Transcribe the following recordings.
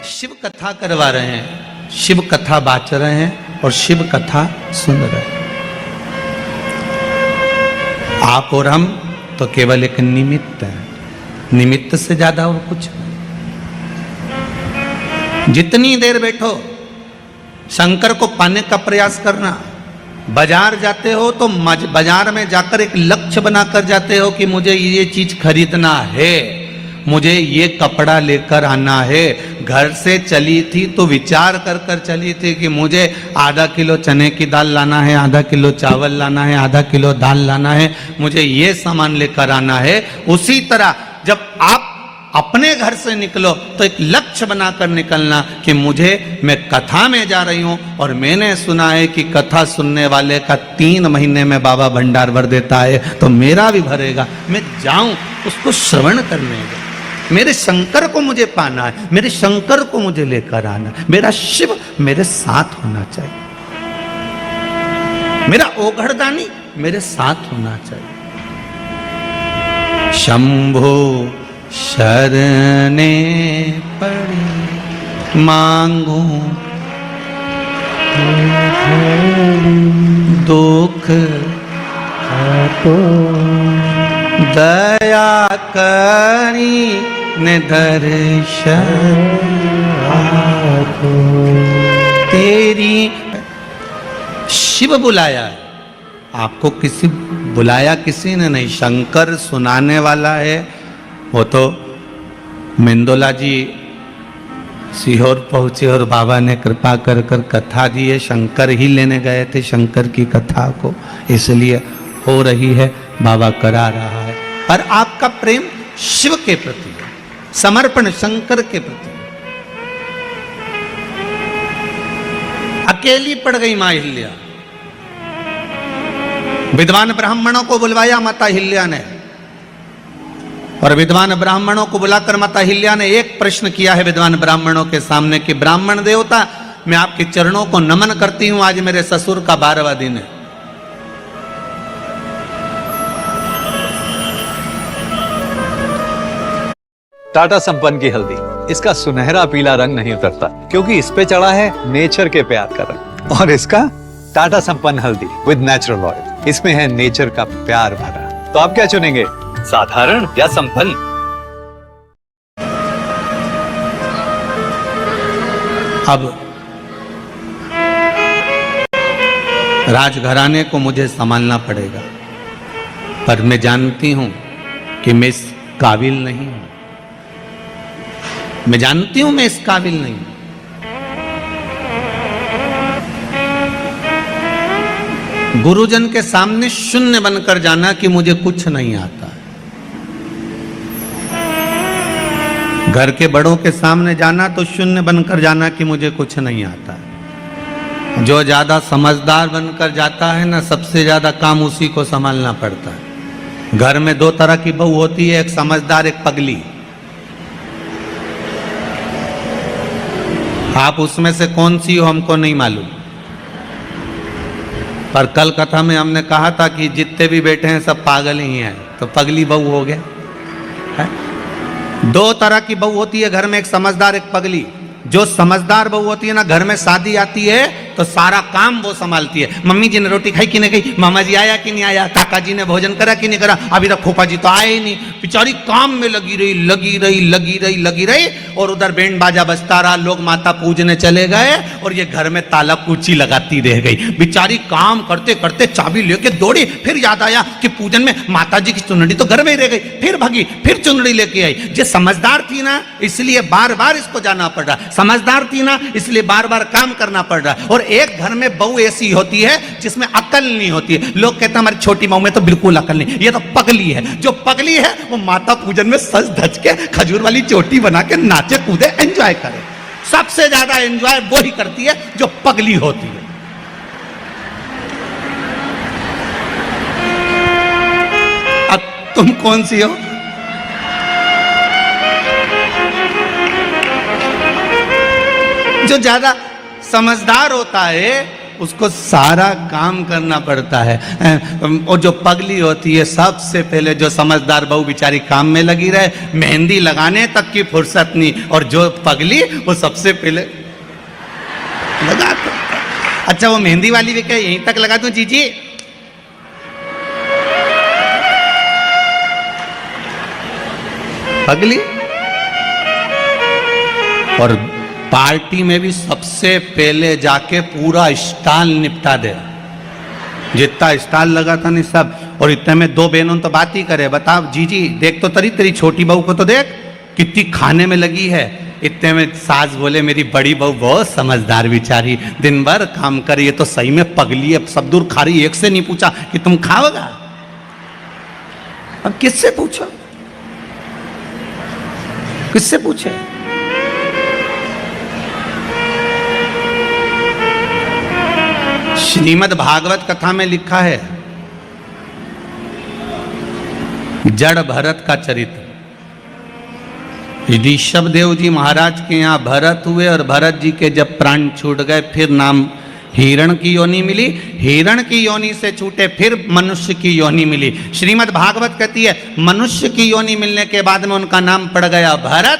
शिव कथा करवा रहे हैं, शिव कथा बाच रहे हैं और शिव कथा सुन रहे हैं। आप और हम तो केवल एक निमित्त है, निमित्त से ज्यादा और कुछ नहीं। जितनी देर बैठो शंकर को पाने का प्रयास करना। बाजार जाते हो तो बाजार में जाकर एक लक्ष्य बनाकर जाते हो कि मुझे ये चीज खरीदना है, मुझे ये कपड़ा लेकर आना है। घर से चली थी तो विचार कर कर चली थी कि मुझे आधा किलो चने की दाल लाना है, आधा किलो चावल लाना है, आधा किलो दाल लाना है, मुझे ये सामान लेकर आना है। उसी तरह जब आप अपने घर से निकलो तो एक लक्ष्य बनाकर निकलना कि मैं कथा में जा रही हूं और मैंने सुना है कि कथा सुनने वाले का 3 महीने में बाबा भंडार भर देता है, तो मेरा भी भरेगा। मैं जाऊं उसको श्रवण करने का। मेरे शंकर को मुझे पाना है, मेरे शंकर को मुझे लेकर आना है। मेरा शिव मेरे साथ होना चाहिए, मेरा ओघड़दानी मेरे साथ होना चाहिए। शंभो शरणे पड़ी मांगू दुख तो दया करी ने दर्शन तेरी। शिव बुलाया है आपको, बुलाया किसी ने नहीं, शंकर सुनाने वाला है। वो तो मेंदोला जी सीहोर पहुंचे और बाबा ने कृपा कर कर कथा दी है। शंकर ही लेने गए थे शंकर की कथा को, इसलिए हो रही है, बाबा करा रहा है। पर आपका प्रेम शिव के प्रति है, समर्पण शंकर के प्रति। अकेली पड़ गई मां हिल्या, विद्वान ब्राह्मणों को बुलवाया माता हिल्या ने, और विद्वान ब्राह्मणों को बुलाकर माता हिल्या ने एक प्रश्न किया है विद्वान ब्राह्मणों के सामने कि ब्राह्मण देवता, मैं आपके चरणों को नमन करती हूं, आज मेरे ससुर का 12वां दिन है। टाटा संपन्न की हल्दी, इसका सुनहरा पीला रंग नहीं उतरता क्योंकि इस पे चढ़ा है नेचर के प्यार का रंग। और इसका टाटा संपन्न हल्दी विद नेचुरल ऑयल, इसमें है नेचर का प्यार भरा। तो आप क्या चुनेंगे, साधारण या संपन्न? अब राजघराने को मुझे संभालना पड़ेगा, पर मैं जानती हूं कि मैं इस काबिल नहीं हूं। मैं जानती हूं मैं इस काबिल नहीं हूं। गुरुजन के सामने शून्य बनकर जाना कि मुझे कुछ नहीं आता। घर के बड़ों के सामने जाना तो शून्य बनकर जाना कि मुझे कुछ नहीं आता। जो ज्यादा समझदार बनकर जाता है ना, सबसे ज्यादा काम उसी को संभालना पड़ता है। घर में 2 तरह की बहू होती है, एक समझदार एक पगली। आप उसमें से कौन सी हो हमको नहीं मालूम, पर कल कथा में हमने कहा था कि जितने भी बैठे हैं सब पागल ही हैं, तो पगली बहू हो गया है। 2 तरह की बहू होती है घर में, एक समझदार एक पगली। जो समझदार बहू होती है ना, घर में शादी आती है तो सारा काम वो संभालती है। मम्मी जी ने रोटी खाई कि नहीं खाई, मामा जी आया कि नहीं आया, काका जी ने भोजन करा कि नहीं करा, अभी तक फूफा जी तो आए ही नहीं। बेचारी काम में लगी रही और उधर बैंड बाजा बजता रहा, लोग माता पूजने चले गए और ये घर में ताला कुची लगाती रह गई। बेचारी काम करते करते चाबी लेके दौड़ी, फिर याद आया कि पूजन में माता जी की चुनरी तो घर में ही रह गई, फिर भागी, फिर चुनरी लेके आई। जो समझदार थी ना, इसलिए बार बार इसको जाना पड़ रहा, समझदार थी ना, इसलिए बार बार काम करना पड़ रहा। और एक घर में बहू ऐसी होती है जिसमें अकल नहीं होती है। लोग कहते हैं हमारी छोटी बहू में तो बिल्कुल अकल नहीं, ये तो पगली है। जो पगली है वो माता पूजन में सज धज के खजूर वाली चोटी बना के नाचे कूदे, एंजॉय करे। सबसे ज्यादा एंजॉय वो ही करती है जो पगली होती है। अब तुम कौन सी हो? जो ज्यादा समझदार होता है उसको सारा काम करना पड़ता है। और जो पगली होती है सबसे पहले, जो समझदार बहू बेचारी काम में लगी रहे, मेहंदी लगाने तक की फुर्सत नहीं, और जो पगली वो सबसे पहले लगा दो। अच्छा वो मेहंदी वाली भी क्या यहीं तक लगा दूं जीजी? पगली। और पार्टी में भी सबसे पहले जाके पूरा स्टॉल निपटा दे, जितना स्टॉल लगा था नहीं सब। और इतने में दो बहनों तो बात ही करे, बताओ जीजी देख तो तेरी छोटी बहू को तो देख कितनी खाने में लगी है। इतने में सास बोले मेरी बड़ी बहू बहुत समझदार बेचारी, दिन भर काम करी है, तो सही में पगली है, सब दूर खा रही, एक से नहीं पूछा कि तुम खाओगा। अब किससे पूछो, किससे पूछे? श्रीमद् भागवत कथा में लिखा है जड़ भरत का चरित्र। ऋषभ देव जी महाराज के यहाँ भरत हुए, और भरत जी के जब प्राण छूट गए फिर नाम हिरण की योनि मिली, हिरण की योनि से छूटे फिर मनुष्य की योनि मिली। श्रीमद् भागवत कहती है मनुष्य की योनि मिलने के बाद में उनका नाम पड़ गया भरत।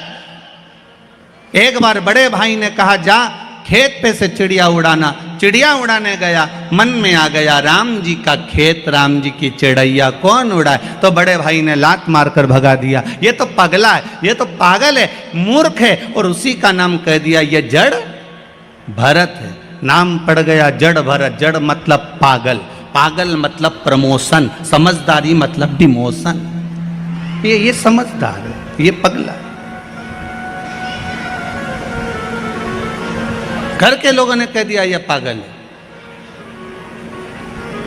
एक बार बड़े भाई ने कहा जा खेत पे से चिड़िया उड़ाना, चिड़िया उड़ाने गया, मन में आ गया राम जी का खेत, राम जी की चिड़ैया कौन उड़ाए? तो बड़े भाई ने लात मारकर भगा दिया, ये तो पगला है, ये तो पागल है, मूर्ख है, और उसी का नाम कह दिया ये जड़ भरत है। नाम पड़ गया जड़ भरत। जड़ मतलब पागल, पागल मतलब प्रमोशन, समझदारी मतलब डिमोशन। ये समझदार है, ये पगला है। घर के लोगों ने कह दिया ये पागल है।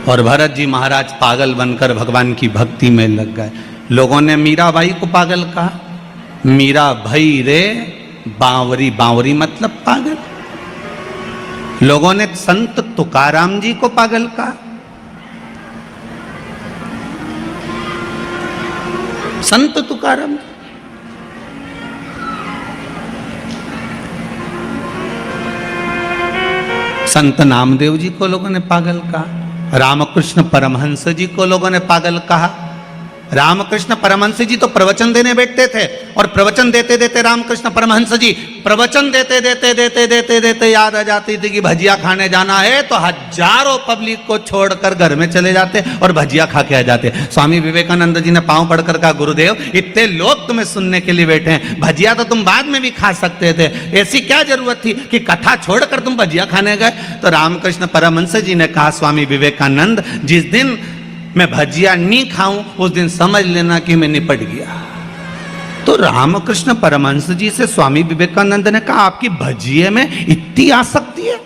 और भरत जी महाराज पागल बनकर भगवान की भक्ति में लग गए। लोगों ने मीराबाई को पागल कहा, मीरा भई रे बावरी, बावरी मतलब पागल। लोगों ने संत तुकाराम जी को पागल कहा, संत तुकाराम जी। संत नामदेव जी को लोगों ने पागल कहा, रामकृष्ण परमहंस जी को लोगों ने पागल कहा। रामकृष्ण परमहंस जी तो प्रवचन देने बैठते थे, और प्रवचन देते देते रामकृष्ण परमहंस जी प्रवचन देते देते देते देते देते याद आ जाती थी कि भजिया खाने जाना है, तो हजारों पब्लिक को छोड़कर घर में चले जाते और भजिया खा के आ जाते। स्वामी विवेकानंद जी ने पांव पड़कर कहा गुरुदेव इतने लोग तुम्हें सुनने के लिए बैठे हैं, भजिया तो तुम बाद में भी खा सकते थे, ऐसी क्या जरूरत थी कि कथा छोड़कर तुम भजिया खाने गए? तो रामकृष्ण परमहंस जी ने कहा स्वामी विवेकानंद जिस दिन मैं भजिया नहीं खाऊं उस दिन समझ लेना कि मैं निपट गया। तो रामकृष्ण परमहंस जी से स्वामी विवेकानंद ने कहा आपकी भजिए में इतनी आसक्ति है,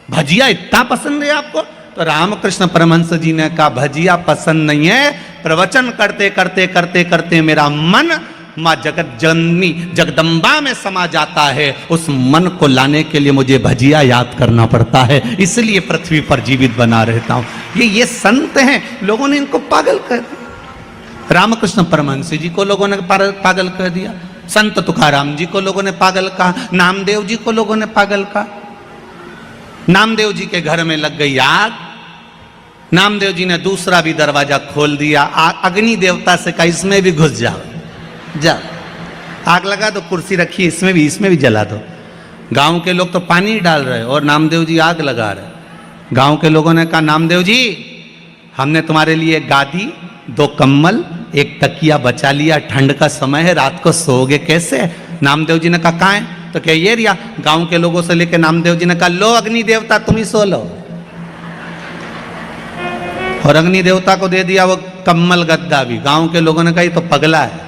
भजिया इतना पसंद है आपको? तो रामकृष्ण परमहंस जी ने कहा भजिया पसंद नहीं है, प्रवचन करते करते करते करते मेरा मन माँ जगत जननी जगदम्बा में समा जाता है, उस मन को लाने के लिए मुझे भजिया याद करना पड़ता है, इसलिए पृथ्वी पर जीवित बना रहता हूं। ये संत हैं, लोगों ने इनको पागल कर दिया। रामकृष्ण परमहंस जी को लोगों ने पागल कर दिया, संत तुकाराम जी को लोगों ने पागल कहा, नामदेव जी को लोगों ने पागल कहा। नामदेव जी के घर में लग गई आग, नामदेव जी ने दूसरा भी दरवाजा खोल दिया, अग्नि देवता से कहा इसमें भी घुस जाओ, जा आग लगा दो, कुर्सी रखी इसमें भी जला दो। गांव के लोग तो पानी डाल रहे और नामदेव जी आग लगा रहे। गांव के लोगों ने कहा नामदेव जी हमने तुम्हारे लिए एक गादी, 2 कंबल, 1 तकिया बचा लिया, ठंड का समय है, रात को सोओगे कैसे? नामदेव जी ने कहा कहाँ है? तो क्या ये रिया? गांव के लोगों से लेकर नामदेव जी ने कहा लो अग्नि देवता तुम ही सो लो, और अग्नि देवता को दे दिया वो कम्बल गद्दा भी। गांव के लोगों ने कहा ये तो पगला है,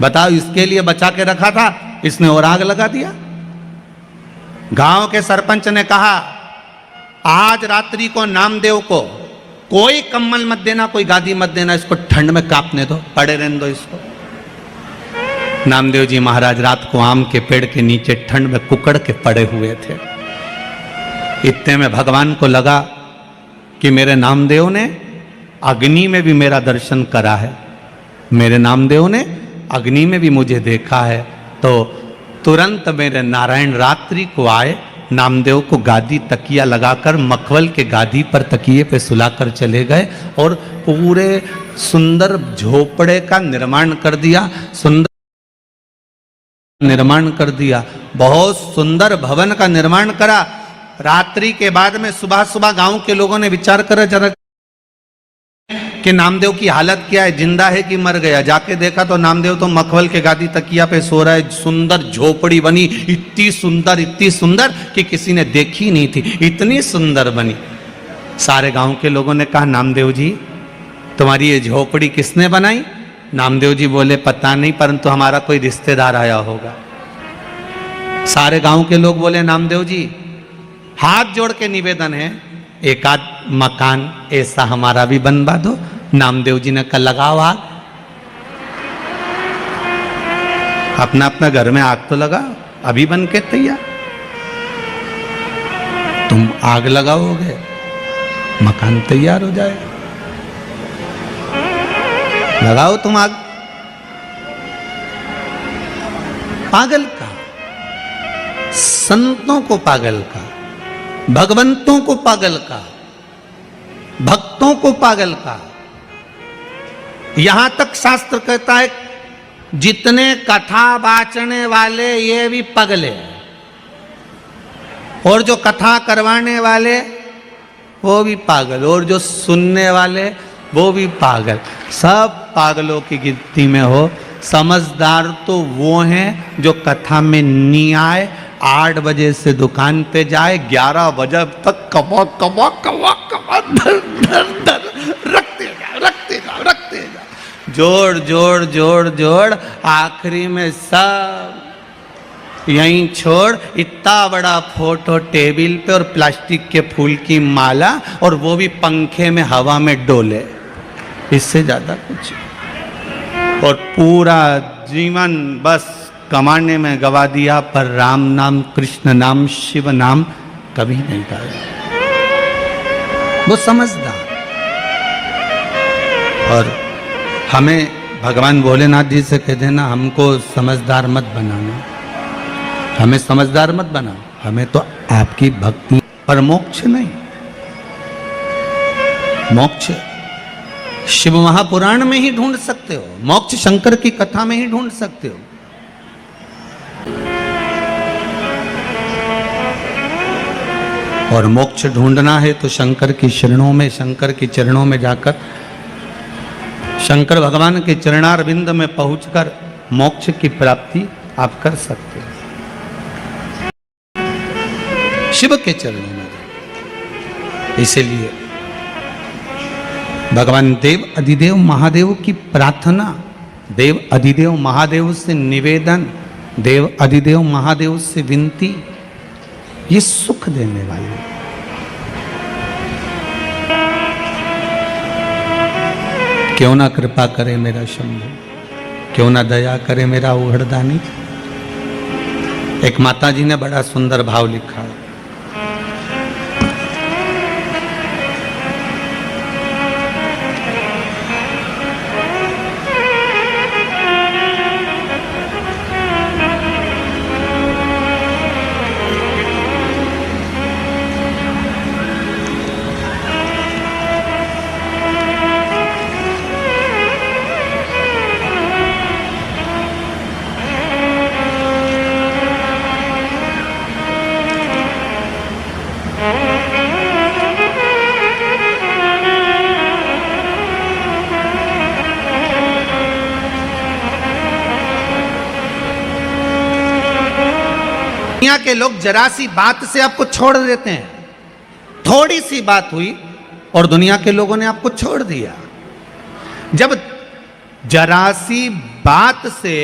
बताओ इसके लिए बचा के रखा था, इसने और आग लगा दिया। गांव के सरपंच ने कहा आज रात्रि को नामदेव को कोई कम्बल मत देना, कोई गादी मत देना, इसको ठंड में कांपने दो, पड़े रहने दो इसको। नामदेव जी महाराज रात को आम के पेड़ के नीचे ठंड में कुकड़ के पड़े हुए थे। इतने में भगवान को लगा कि मेरे नामदेव ने अग्नि में भी मेरा दर्शन करा है, मेरे नामदेव ने अग्नि में भी मुझे देखा है। तो तुरंत मेरे नारायण रात्रि को आए नामदेव को गादी तकिया लगाकर मखवल के गादी पर तकिए पे सुलाकर चले गए और पूरे सुंदर झोपड़े का निर्माण कर दिया, सुंदर निर्माण कर दिया, बहुत सुंदर भवन का निर्माण करा। रात्रि के बाद में सुबह सुबह गांव के लोगों ने विचार करा जरा कि नामदेव की हालत क्या है, जिंदा है कि मर गया। जाके देखा तो नामदेव तो मखवल के गादी तकिया पे सो रहा है। सुंदर झोपड़ी बनी, इतनी सुंदर कि किसी ने देखी नहीं थी, इतनी सुंदर बनी। सारे गांव के लोगों ने कहा, नामदेव जी तुम्हारी ये झोपड़ी किसने बनाई? नामदेव जी बोले, पता नहीं, परंतु हमारा कोई रिश्तेदार आया होगा। सारे गांव के लोग बोले, नामदेव जी हाथ जोड़ के निवेदन है, एक आध मकान ऐसा हमारा भी बनवा दो। नामदेव जी ने कहा, लगाओ आग, अपना अपना घर में आग तो लगा, अभी बन के तैयार। तुम आग लगाओगे मकान तैयार हो जाएगा, लगाओ तुम आग। पागल का, संतों को पागल का, भगवंतों को पागल का, भक्तों को पागल का। यहां तक शास्त्र कहता है जितने कथा बाचने वाले ये भी पगले, और जो कथा करवाने वाले वो भी पागल, और जो सुनने वाले वो भी पागल। सब पागलों की गिनती में हो। समझदार तो वो हैं जो कथा में नहीं आए, 8 बजे से दुकान पे जाए, 11 बजे तक कमा धर धर धर रखते जा, जोड़ आखिरी में सब यहीं छोड़। इतना बड़ा फोटो टेबल पे और प्लास्टिक के फूल की माला, और वो भी पंखे में हवा में डोले, इससे ज्यादा कुछ। और पूरा जीवन बस कमाने में गवा दिया, पर राम नाम, कृष्ण नाम, शिव नाम कभी नहीं गाया। वो समझदार। और हमें भगवान भोलेनाथ जी से कह देना, हमको समझदार मत बनाना, हमें समझदार मत बनाओ, हमें तो आपकी भक्ति पर मोक्ष नहीं। मोक्ष शिव महापुराण में ही ढूंढ सकते हो, मोक्ष शंकर की कथा में ही ढूंढ सकते हो। और मोक्ष ढूंढना है तो शंकर की शरणों में, शंकर के चरणों में जाकर, शंकर भगवान के चरणारविंद में पहुंचकर मोक्ष की प्राप्ति आप कर सकते हो। शिव के चरणों में। इसलिए भगवान देव अधिदेव महादेव की प्रार्थना, देव अधिदेव महादेव से निवेदन, देव अधिदेव महादेव से विनती, ये सुख देने वाले। क्यों ना कृपा करे मेरा शंभु, क्यों ना दया करे मेरा उघड़दानी। एक माता जी ने बड़ा सुंदर भाव लिखा है। दुनिया के लोग जरा सी बात से आपको छोड़ देते हैं। थोड़ी सी बात हुई और दुनिया के लोगों ने आपको छोड़ दिया। जब जरा सी बात से